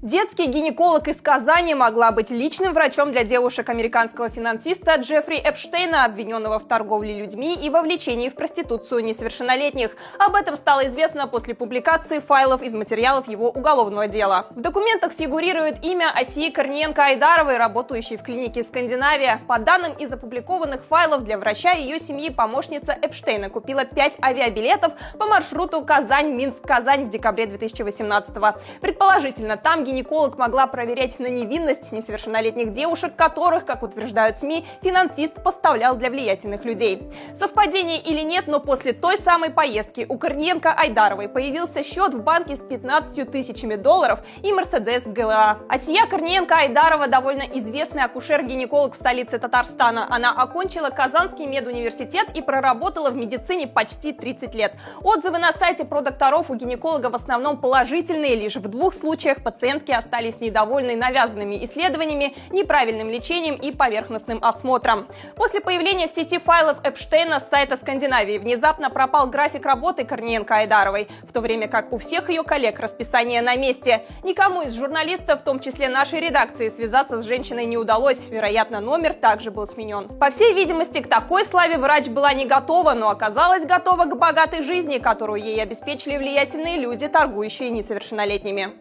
Детский гинеколог из Казани могла быть личным врачом для девушек американского финансиста Джеффри Эпштейна, обвиненного в торговле людьми и вовлечении в проституцию несовершеннолетних. Об этом стало известно после публикации файлов из материалов его уголовного дела. В документах фигурирует имя Асии Корниенко-Айдаровой, работающей в клинике «Скандинавия». По данным из опубликованных файлов, для врача и ее семьи помощница Эпштейна купила 5 авиабилетов по маршруту Казань-Минск-Казань в декабре 2018-го. Предположительно, там гинеколог могла проверять на невинность несовершеннолетних девушек, которых, как утверждают СМИ, финансист поставлял для влиятельных людей. Совпадение или нет, но после той самой поездки у Корниенко-Айдаровой появился счет в банке с 15 тысячами долларов и Мерседес ГЛА. Асия Корниенко-Айдарова довольно известный акушер-гинеколог в столице Татарстана. Она окончила Казанский медуниверситет и проработала в медицине почти 30 лет. Отзывы на сайте про докторов у гинеколога в основном положительные, лишь в 2 случаях пациентки остались недовольны навязанными исследованиями, неправильным лечением и поверхностным осмотром. После появления в сети файлов Эпштейна с сайта Скандинавии внезапно пропал график работы Корниенко-Айдаровой, в то время как у всех ее коллег расписание на месте. Никому из журналистов, в том числе нашей редакции, связаться с женщиной не удалось, вероятно, номер также был сменен. По всей видимости, к такой славе врач была не готова, но оказалась готова к богатой жизни, которую ей обеспечили влиятельные люди, торгующие несовершеннолетними.